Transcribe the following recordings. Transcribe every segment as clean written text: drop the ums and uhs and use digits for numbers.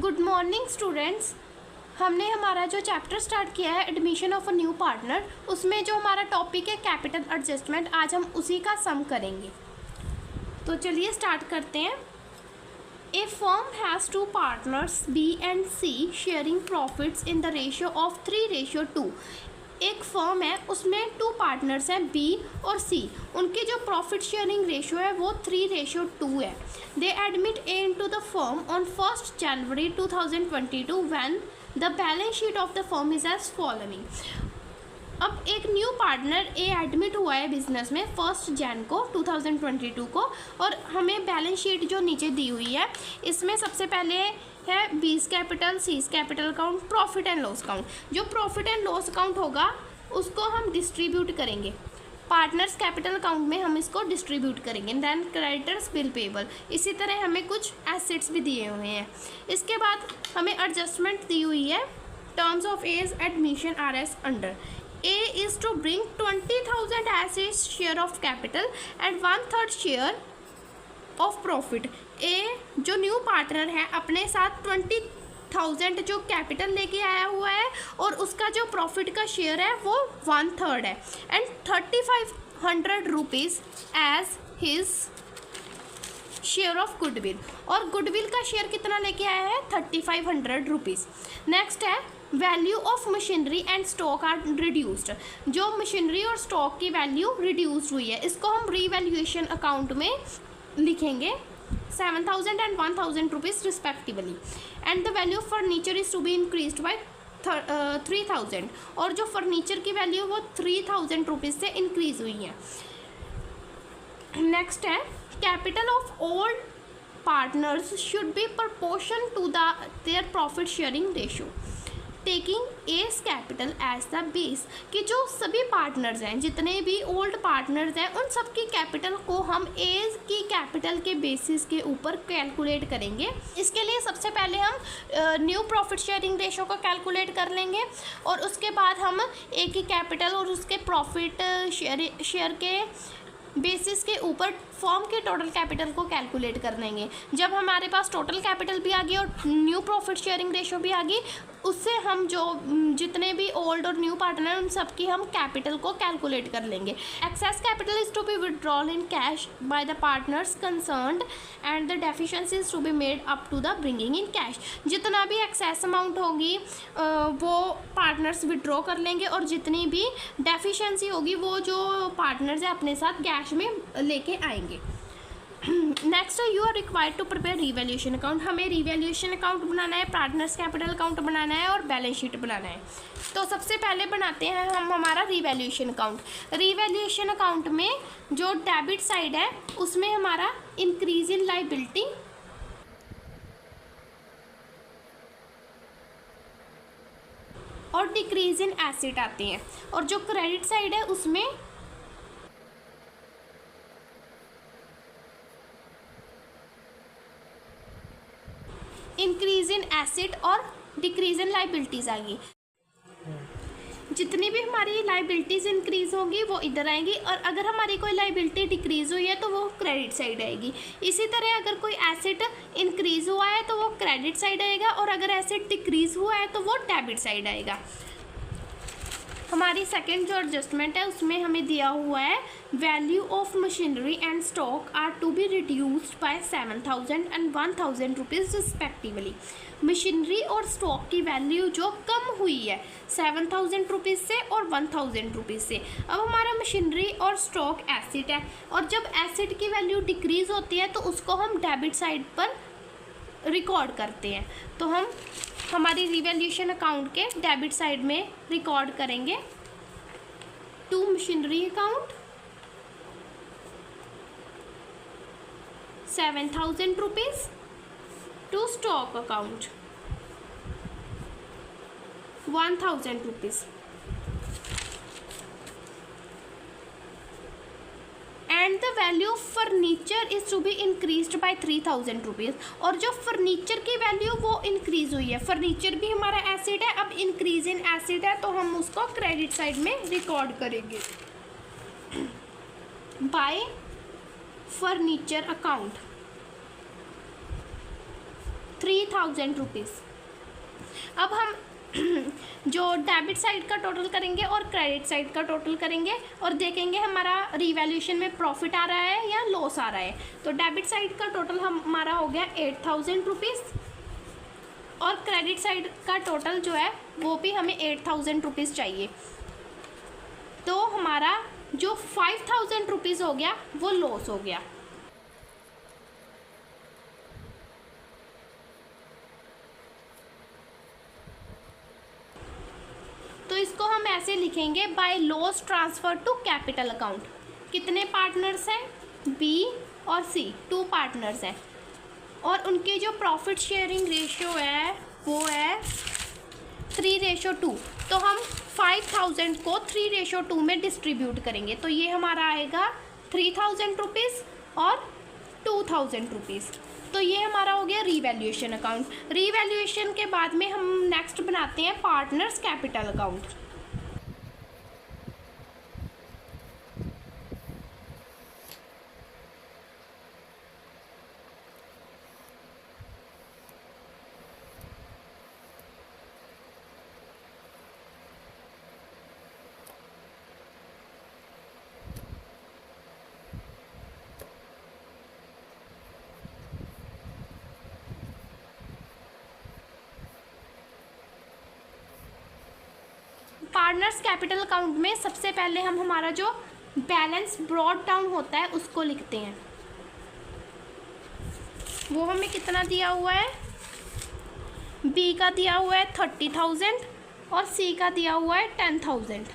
Good morning students. हमने हमारा जो चैप्टर स्टार्ट किया है admission of a new partner, उसमें जो हमारा टॉपिक है कैपिटल एडजस्टमेंट, आज हम उसी का सम करेंगे। तो चलिए स्टार्ट करते हैं। A firm has two partners B and C sharing profits in the ratio of 3:2। एक फर्म है, उसमें 2 पार्टनर्स हैं बी और सी। उनकी जो प्रॉफिट शेयरिंग रेशियो है वो 3:2 है। They admit A into the firm on 1 January 2022 when the balance sheet of the firm is as following. अब एक न्यू पार्टनर ए एडमिट हुआ है बिजनेस में 1 जन को 2022 को, और हमें बैलेंस शीट जो नीचे दी हुई है इसमें सबसे पहले है बीज capital, seize capital account, profit and loss account. जो प्रॉफिट एंड लॉस अकाउंट होगा उसको हम डिस्ट्रीब्यूट करेंगे पार्टनर्स कैपिटल अकाउंट में, हम इसको डिस्ट्रीब्यूट करेंगे। देन क्रेडिटर्स बिल पेबल, इसी तरह हमें कुछ एसेट्स भी दिए हुए हैं। इसके बाद हमें एडजस्टमेंट दी हुई है। Terms of A's admission are as under A is to bring 20,000 as his share of capital and 1/3 share of profit। A जो न्यू पार्टनर है अपने साथ 20,000 जो कैपिटल लेके आया हुआ है और उसका जो प्रॉफिट का शेयर है वो 1/3 है, and 3,500 rupees as his share of goodwill. और गुडविल का शेयर कितना लेके आया है 3,500 रुपीज़। नेक्स्ट है value of machinery and stock are reduced. जो मशीनरी और स्टॉक की वैल्यू रिड्यूस हुई है इसको हम रीवैल्यूएशन अकाउंट में लिखेंगे 7,000 and 1,000 rupees respectively. And the value of furniture is to be increased by 3,000। और जो फर्नीचर की वैल्यू वो 3,000 रुपीज़ से इंक्रीज हुई है। नेक्स्ट है capital of all partners should be proportion to their profit sharing ratio taking as capital as the base. कि जो सभी पार्टनर्स हैं, जितने भी ओल्ड पार्टनर्स हैं, उन सब की कैपिटल को हम एज की कैपिटल के बेसिस के ऊपर कैलकुलेट करेंगे। इसके लिए सबसे पहले हम न्यू प्रॉफिट शेयरिंग रेशो को कैलकुलेट कर लेंगे और उसके बाद हम ए की कैपिटल और उसके प्रॉफिट शेयर के बेसिस के ऊपर फॉर्म के टोटल कैपिटल को कैलकुलेट कर लेंगे। जब हमारे पास टोटल कैपिटल भी आ गई और न्यू प्रॉफिट शेयरिंग रेशो भी आ गई, उससे हम जो जितने भी ओल्ड और न्यू पार्टनर उन सब की हम कैपिटल को कैलकुलेट कर लेंगे। Excess capital is to be withdrawal in cash by the partners concerned and the deficiency is to be made up to the bringing in cash. जितना भी एक्सेस अमाउंट होगी वो पार्टनर्स विड्रॉ कर लेंगे, और जितनी भी डेफिशिएंसी होगी वो जो पार्टनर्स है अपने साथ कैश में लेके आएंगे। Next you are required to prepare revaluation account. हमें रिवैल्यूएशन अकाउंट बनाना है, पार्टनर्स कैपिटल अकाउंट बनाना है और बैलेंस शीट बनाना है। तो सबसे पहले बनाते हैं हम हमारा रिवैल्यूएशन अकाउंट। रिवैल्यूएशन अकाउंट में जो डेबिट साइड है उसमें हमारा इंक्रीज इन लाइबिलिटी और डिक्रीज इन एसेट आते हैं, और जो क्रेडिट साइड है उसमें इंक्रीज इन एसेट और डिक्रीज इन लाइबिलिटीज़ आएगी। जितनी भी हमारी लाइबिलिटीज़ इंक्रीज होगी वो इधर आएंगी, और अगर हमारी कोई लाइबिलिटी डिक्रीज हुई है तो वो क्रेडिट साइड आएगी। इसी तरह अगर कोई एसेट इंक्रीज हुआ है तो वो क्रेडिट साइड आएगा, और अगर एसेट डिक्रीज हुआ है तो वो डेबिट साइड आएगा। हमारी सेकंड जो एडजस्टमेंट है उसमें हमें दिया हुआ है value of machinery and stock are to be reduced by 7,000 and 1,000 rupees respectively. Machinery और स्टॉक की वैल्यू जो कम हुई है 7,000 रुपीज़ से और 1,000 रुपीज़ से। अब हमारा मशीनरी और स्टॉक एसेट है, और जब एसेट की वैल्यू डिक्रीज़ होती है तो उसको हम डेबिट साइड पर रिकॉर्ड करते हैं। तो हम हमारी रिवैल्यूएशन अकाउंट के डेबिट साइड में रिकॉर्ड करेंगे to machinery account 7,000 rupees, to stock account 1,000 rupees, and the value of furniture is to be increased by 3,000 rupees. और जो फर्नीचर की वैल्यू वो इंक्रीज हुई है, फर्नीचर भी हमारा एसेट है, अब इंक्रीज इन एसेट है तो हम उसको क्रेडिट साइड में रिकॉर्ड करेंगे बाय फर्नीचर अकाउंट। 3000 रुपीज़। अब हम जो डेबिट साइड का टोटल करेंगे और क्रेडिट साइड का टोटल करेंगे और देखेंगे हमारा रिवैल्यूएशन में प्रॉफिट आ रहा है या लॉस आ रहा है। तो डेबिट साइड का टोटल हमारा हो गया 8000 रुपीज़ और क्रेडिट साइड का टोटल जो है वो भी हमें 8000 रुपीज़ चाहिए। तो हमारा जो 5000 रुपीज़ हो गया वो लॉस हो गया। तो इसको हम ऐसे लिखेंगे, by loss transfer to capital account. कितने पार्टनर्स हैं? बी और सी, 2 पार्टनर्स हैं और उनकी जो प्रॉफिट शेयरिंग रेशियो है वो है 3:2। तो हम 5000 को 3:2 में डिस्ट्रीब्यूट करेंगे। तो ये हमारा आएगा 3000 रुपीज़ और 2000 रुपीज़। तो ये हमारा हो गया रीवैल्यूएशन अकाउंट। रीवैल्यूएशन के बाद में हम नेक्स्ट बनाते हैं partners capital account. Partners capital account में सबसे पहले हम हमारा जो बैलेंस ब्रॉट डाउन होता है उसको लिखते हैं। वो हमें कितना दिया हुआ है? बी का दिया हुआ है 30,000 और सी का दिया हुआ है 10,000।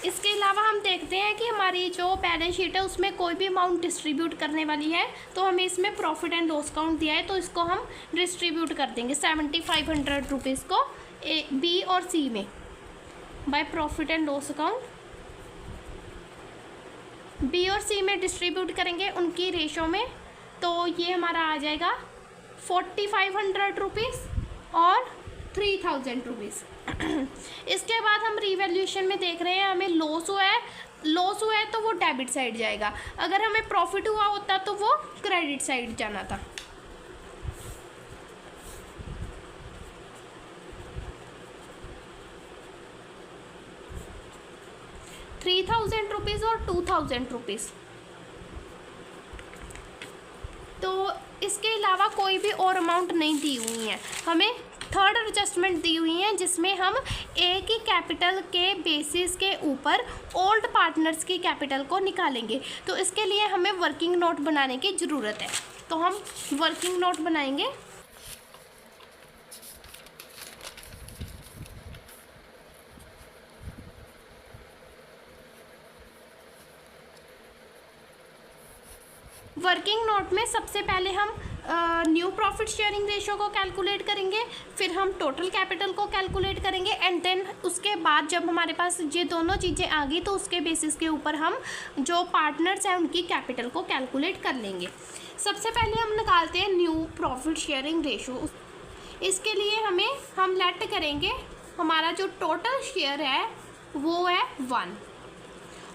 इसके अलावा हम देखते हैं कि हमारी जो बैलेंस शीट है उसमें कोई भी अमाउंट डिस्ट्रीब्यूट करने वाली है, तो हमें इसमें प्रॉफिट एंड लॉस अकाउंट दिया है तो इसको हम डिस्ट्रीब्यूट कर देंगे 7500 रुपीज़ को बी और सी में by profit and loss account. B और सी में डिस्ट्रीब्यूट करेंगे उनकी रेशो में, तो ये हमारा आ जाएगा 4500 रुपीज़ और 3000 रुपीज़। इसके बाद हम रिवैल्यूएशन में देख रहे हैं हमें लॉस हुआ है तो वो डेबिट साइड जाएगा, अगर हमें प्रॉफिट हुआ होता तो वो क्रेडिट साइड जाना था। ₹3000 और 2000 रुपीज़। तो इसके अलावा कोई भी और अमाउंट नहीं दी हुई है, हमें थर्ड एडजस्टमेंट दी हुई है जिसमें हम एक ही कैपिटल के बेसिस के ऊपर ओल्ड पार्टनर्स की कैपिटल को निकालेंगे। तो इसके लिए हमें वर्किंग नोट बनाने की ज़रूरत है, तो हम वर्किंग नोट बनाएंगे। वर्किंग नोट में सबसे पहले हम न्यू प्रॉफिट शेयरिंग रेशो को कैलकुलेट करेंगे, फिर हम टोटल कैपिटल को कैलकुलेट करेंगे एंड देन उसके बाद जब हमारे पास ये दोनों चीज़ें आ गई तो उसके बेसिस के ऊपर हम जो पार्टनर्स हैं उनकी कैपिटल को कैलकुलेट कर लेंगे। सबसे पहले हम निकालते हैं न्यू प्रॉफिट शेयरिंग रेशो। इसके लिए हम लेट करेंगे हमारा जो टोटल शेयर है वो है 1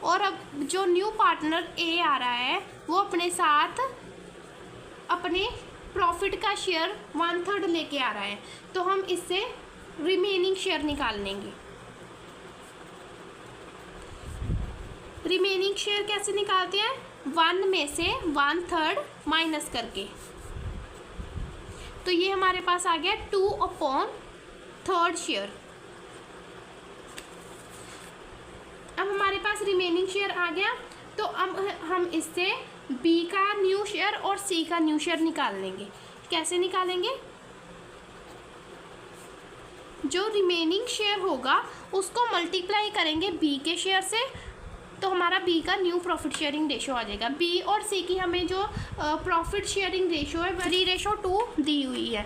और अब जो न्यू पार्टनर ए आ रहा है वो अपने साथ अपने प्रॉफिट का शेयर 1/3 लेके आ रहा है, तो हम इससे रिमेनिंग शेयर निकाल लेंगे। रिमेनिंग शेयर कैसे निकालते हैं? 1 में से 1/3 माइनस करके, तो ये हमारे पास आ गया 2/3 शेयर। अब हमारे पास रिमेनिंग शेयर आ गया, तो अब हम इससे बी का न्यू शेयर और सी का न्यू शेयर निकाल लेंगे। कैसे निकालेंगे? जो रिमेनिंग शेयर होगा उसको मल्टीप्लाई करेंगे बी के शेयर से, तो हमारा बी का न्यू प्रॉफिट शेयरिंग रेशो आ जाएगा। बी और सी की हमें जो प्रॉफिट शेयरिंग रेशो है 3:2 दी हुई है,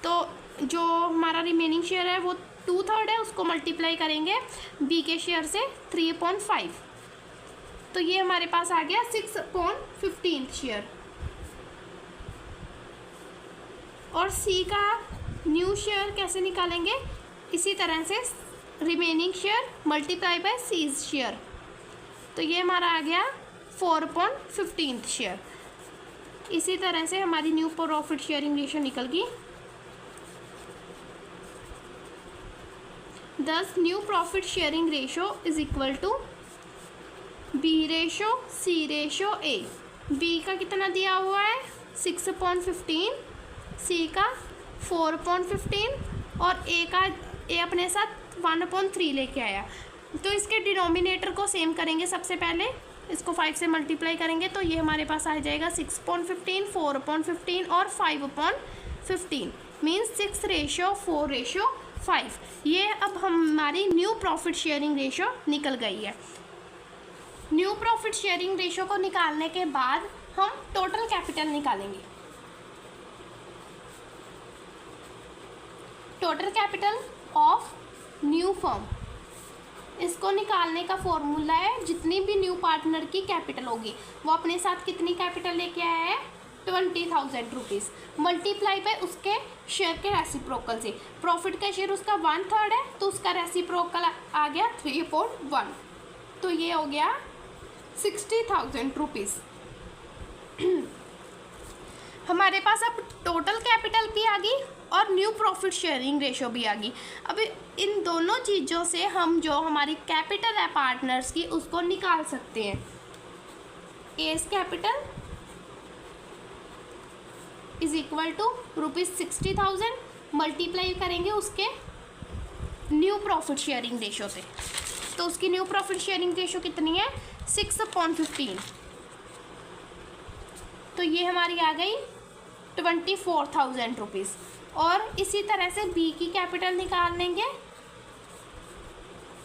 तो जो हमारा रिमेनिंग शेयर है वो 2/3 है, उसको मल्टीप्लाई करेंगे बी के शेयर से 3/5, तो ये हमारे पास आ गया 6/15 शेयर। और सी का न्यू शेयर कैसे निकालेंगे? इसी तरह से remaining share multiply by C share, तो ये हमारा आ गया 4/15 शेयर। इसी तरह से हमारी न्यू प्रॉफिट शेयरिंग रेशो निकल गई। Thus new profit sharing ratio is equal to B ratio C ratio A. B का कितना दिया हुआ है 6.15, सी का 4.15 और ए अपने साथ 1/3 लेके आया। तो इसके डिनोमिनेटर को सेम करेंगे। सबसे पहले इसको 5 से मल्टीप्लाई करेंगे तो ये हमारे पास आ जाएगा 6.15, 4.15 और 5/15 मीन्स 6:4:5। ये अब हमारी न्यू प्रॉफिट शेयरिंग रेशो निकल गई है। न्यू प्रॉफिट शेयरिंग रेशो को निकालने के बाद हम टोटल कैपिटल निकालेंगे। Total capital of new firm, इसको निकालने का फॉर्मूला है जितनी भी न्यू पार्टनर की कैपिटल होगी वो अपने साथ कितनी कैपिटल लेके आया है 20,000 रुपीज़ मल्टीप्लाई बाय उसके शेयर के रेसिप्रोकल से। प्रॉफिट का शेयर उसका 1/3 है तो उसका रेसिप्रोकल आ गया 3/1, तो ये हो गया 60,000 रुपीज़। हमारे पास अब टोटल कैपिटल भी आ गई और न्यू प्रॉफिट शेयरिंग रेशो भी आ गई। अब इन दोनों चीज़ों से हम जो हमारी कैपिटल है पार्टनर्स की उसको निकाल सकते हैं। A's capital is equal to ₹60,000 multiply करेंगे उसके न्यू प्रॉफिट शेयरिंग रेशो से। तो उसकी न्यू प्रॉफिट शेयरिंग रेशो कितनी है 6/15, तो ये हमारी आ गई 24,000 रुपीज़। और इसी तरह से बी की कैपिटल निकाल लेंगे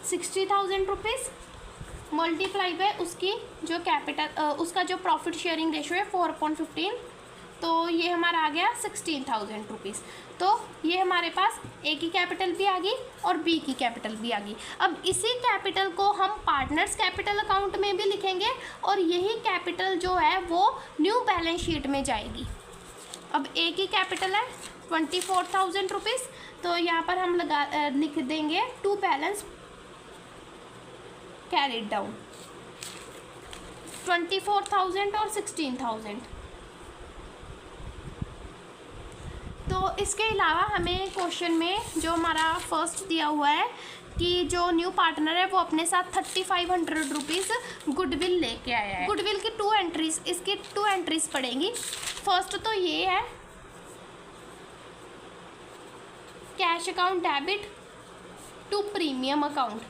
60,000 रुपीज़ मल्टीप्लाई बाय उसकी जो कैपिटल उसका जो प्रॉफिट शेयरिंग रेशो है 4/15, तो ये हमारा आ गया 16,000 रुपीज़। तो ये हमारे पास ए की कैपिटल भी आ गई और बी की कैपिटल भी आ गई। अब इसी कैपिटल को हम पार्टनर्स कैपिटल अकाउंट में भी लिखेंगे और यही कैपिटल जो है वो न्यू बैलेंस शीट में जाएगी। अब ए की कैपिटल है 24,000 रुपीज़, तो यहाँ पर हम लिख देंगे टू बैलेंस कैरिड डाउन 24,000 और 16,000। तो इसके अलावा हमें क्वेश्चन में जो हमारा फर्स्ट दिया हुआ है कि जो न्यू पार्टनर है वो अपने साथ 3,500 रुपीज़ गुडविल लेके आया है। गुडविल की 2 एंट्रीज, इसकी 2 एंट्रीज पड़ेंगी। फर्स्ट तो ये है cash account debit to premium account.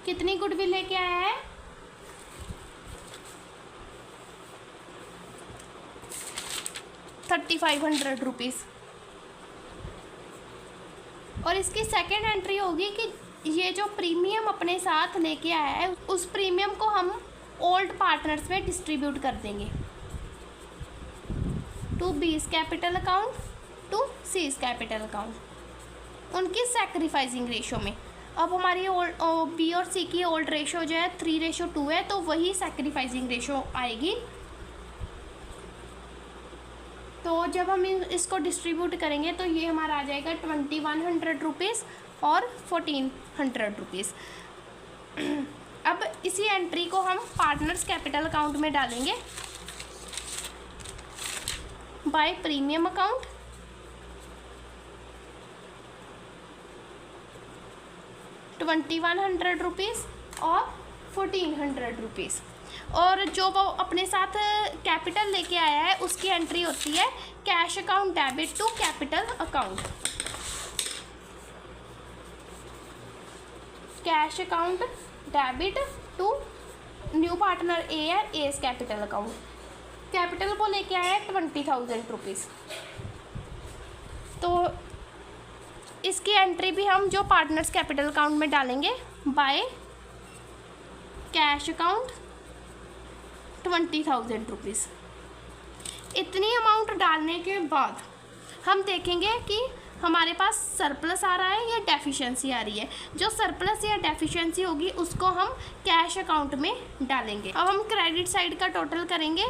कितनी गुडविल लेके आया है 3,500 रुपीज़। और इसकी सेकेंड एंट्री होगी कि ये जो प्रीमियम अपने साथ लेके आया है उस प्रीमियम को हम ओल्ड पार्टनर्स में डिस्ट्रीब्यूट कर देंगे to B's capital account to C's capital account उनकी सैक्रिफाइसिंग रेशो में। अब हमारी बी और सी की ओल्ड रेशो जो है 3:2 है, तो वही सैक्रिफाइसिंग रेशो आएगी। तो जब हम इसको डिस्ट्रीब्यूट करेंगे तो ये हमारा आ जाएगा 2,100 रुपीज़ और 1,400 रुपीज़। अब इसी एंट्री को हम पार्टनर्स कैपिटल अकाउंट में डालेंगे बाय प्रीमियम अकाउंट ₹2,100 और 1,400 रुपीज़। और जो वो अपने साथ कैपिटल लेके आया है उसकी एंट्री होती है cash account debit to capital account. Cash account debit to new partner A है एस कैपिटल अकाउंट। कैपिटल वो लेके आया है 20,000 रुपीज़। तो इसकी एंट्री भी हम जो पार्टनर्स कैपिटल अकाउंट में डालेंगे बाय कैश अकाउंट 20,000 रुपीज़। इतनी अमाउंट डालने के बाद हम देखेंगे कि हमारे पास सरप्लस आ रहा है या डेफिशिएंसी आ रही है। जो सरप्लस या डेफिशिएंसी होगी उसको हम कैश अकाउंट में डालेंगे। अब हम क्रेडिट साइड का टोटल करेंगे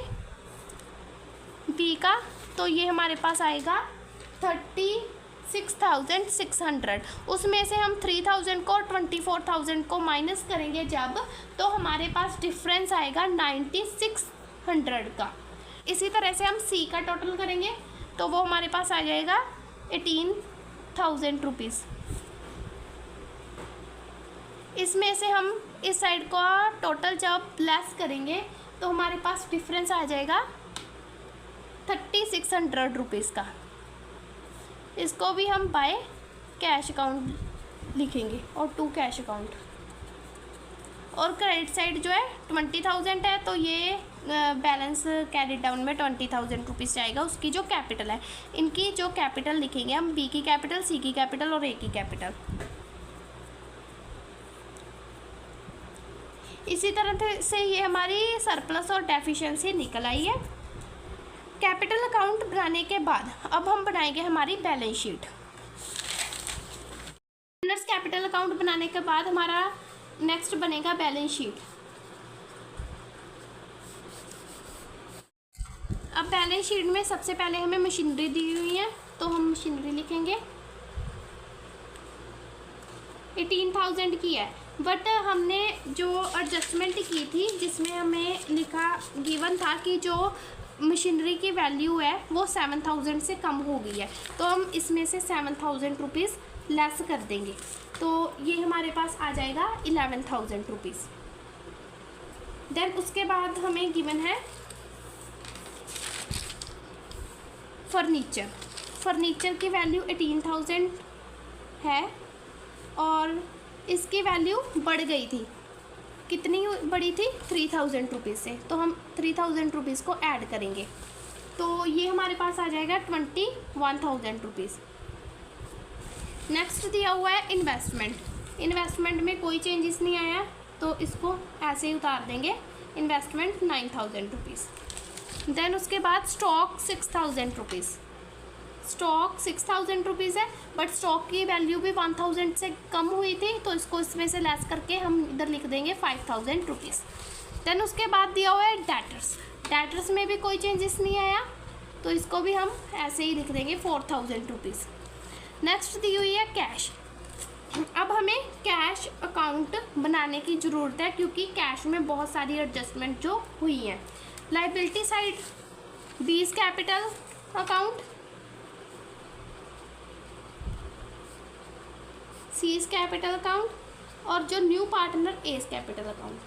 बी का, तो ये हमारे पास आएगा 36,600। उसमें से हम 3,000 को और 24,000 को माइनस करेंगे जब, तो हमारे पास डिफरेंस आएगा 100 का। इसी तरह से हम सी का टोटल करेंगे तो वो हमारे पास आ जाएगा 18,000 रुपीज़। इसमें से हम इस साइड का टोटल जब लेस करेंगे तो हमारे पास डिफरेंस आ जाएगा 3600 रुपीज़ का। इसको भी हम बाय कैश अकाउंट लिखेंगे और टू कैश अकाउंट। और क्रेडिट साइड जो है 20,000 है, तो ये बैलेंस कैरी डाउन में 20,000 रुपीज़ जाएगा। उसकी जो कैपिटल है, इनकी जो कैपिटल लिखेंगे हम, बी की कैपिटल, सी की कैपिटल और ए की कैपिटल। इसी तरह से ये हमारी सरप्लस और डेफिशिएंसी निकल आई है। कैपिटल अकाउंट बनाने के बाद अब हम बनाएंगे हमारी बैलेंस शीट। कैपिटल अकाउंट बनाने के बाद हमारा नेक्स्ट बनेगा बैलेंस शीट। अब बैलेंस शीट में सबसे पहले हमें मशीनरी दी हुई है, तो हम मशीनरी लिखेंगे 18,000 की है। बट हमने जो एडजस्टमेंट की थी जिसमें हमें लिखा गिवन था कि जो मशीनरी की वैल्यू है वो 7,000 से कम हो गई है, तो हम इसमें से 7,000 रुपीज़ लेस कर देंगे, तो ये हमारे पास आ जाएगा 11,000 रुपीज़। देन उसके बाद हमें गिवन है फर्नीचर की वैल्यू 18,000 है और इसकी वैल्यू बढ़ गई थी। कितनी बड़ी थी? 3,000 रुपीज़ से, तो हम 3,000 रुपीज़ को ऐड करेंगे, तो ये हमारे पास आ जाएगा 21,000 रुपीज़। नेक्स्ट दिया हुआ है इन्वेस्टमेंट में कोई चेंजेस नहीं आया, तो इसको ऐसे ही उतार देंगे। Investment 9,000 rupees. देन उसके बाद स्टॉक 6,000 रुपीज़। स्टॉक 6,000 रुपीज़ है, बट स्टॉक की वैल्यू भी 1,000 से कम हुई थी, तो इसको इसमें से लेस करके हम इधर लिख देंगे 5,000 रुपीज़। देन उसके बाद दिया हुआ है डेटर्स में भी कोई चेंजेस नहीं आया, तो इसको भी हम ऐसे ही लिख देंगे 4,000 रुपीज़। नेक्स्ट दी हुई है कैश। अब हमें कैश अकाउंट बनाने की ज़रूरत है क्योंकि कैश में बहुत सारी एडजस्टमेंट जो हुई हैं। Liability side B's capital account, C's capital account और जो new partner s capital account,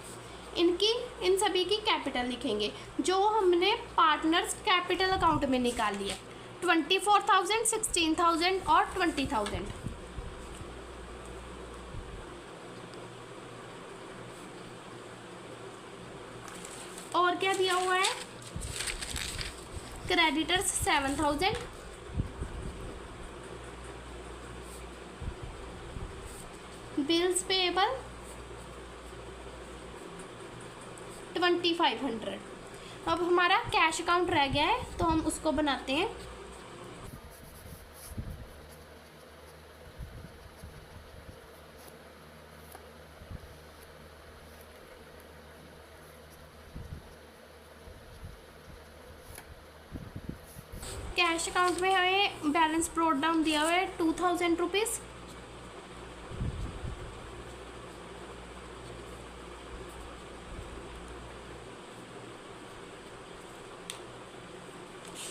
इन सभी की कैपिटल लिखेंगे जो हमने पार्टनर्स कैपिटल अकाउंट में निकाल लिया। 24,000, 16,000 और 20,000। और क्या दिया हुआ है? Creditors 7,000, bills payable 2,500। अब हमारा कैश अकाउंट रह गया है, तो हम उसको बनाते हैं। कैश अकाउंट में हमें बैलेंस ब्रॉट डाउन दिया हुआ है 2,000 रुपीज़।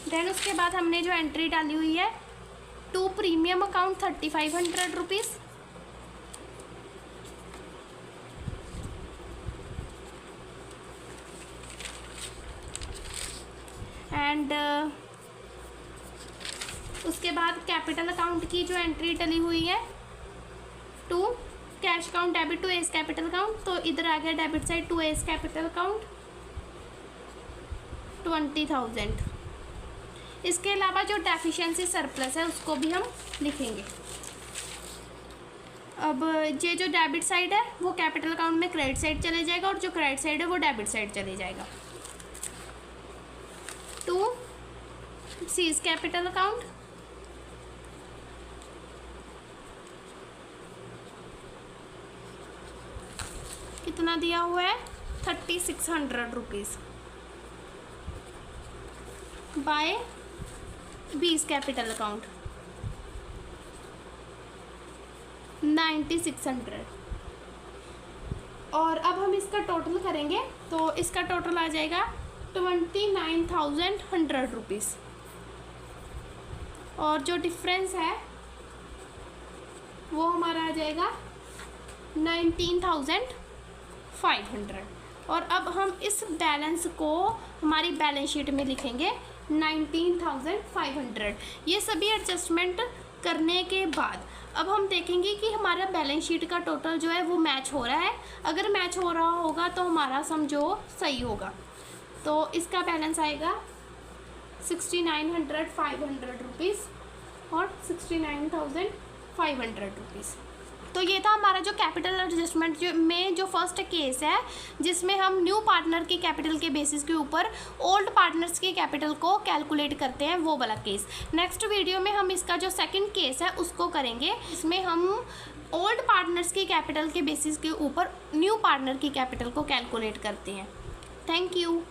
देन उसके बाद हमने जो एंट्री डाली हुई है to premium account 3,500 rupees. And उसके बाद कैपिटल अकाउंट की जो एंट्री डली हुई है to cash account debit to A's capital account, तो इधर आ गया debit side to A's capital account 20,000। इसके अलावा जो डेफिशिएंसी सरप्लस है उसको भी हम लिखेंगे। अब ये जो डेबिट साइड है वो कैपिटल अकाउंट में क्रेडिट साइड चले जाएगा और जो क्रेडिट साइड है वो डेबिट साइड चले जाएगा। टू सीज कैपिटल अकाउंट, कितना दिया हुआ है 3,600 रुपीज़ बाय 20 कैपिटल अकाउंट 9,600। और अब हम इसका टोटल करेंगे तो इसका टोटल आ जाएगा 29,100 रुपीज़। और जो डिफरेंस है वो हमारा आ जाएगा 19,500। और अब हम इस बैलेंस को हमारी बैलेंस शीट में लिखेंगे 19,500। ये सभी एडजस्टमेंट करने के बाद अब हम देखेंगे कि हमारा बैलेंस शीट का टोटल जो है वो मैच हो रहा है। अगर मैच हो रहा होगा तो हमारा सम जो सही होगा। तो इसका बैलेंस आएगा 69,500 रुपीज़ और 69,500 रुपीज़। तो ये था हमारा जो कैपिटल एडजस्टमेंट में जो फर्स्ट केस है, जिसमें हम न्यू पार्टनर के कैपिटल के बेसिस के ऊपर ओल्ड पार्टनर्स के कैपिटल को कैलकुलेट करते हैं, वो वाला केस। नेक्स्ट वीडियो में हम इसका जो सेकंड केस है उसको करेंगे। इसमें हम ओल्ड पार्टनर्स के कैपिटल के बेसिस के ऊपर न्यू पार्टनर की कैपिटल को कैलकुलेट करते हैं। Thank you.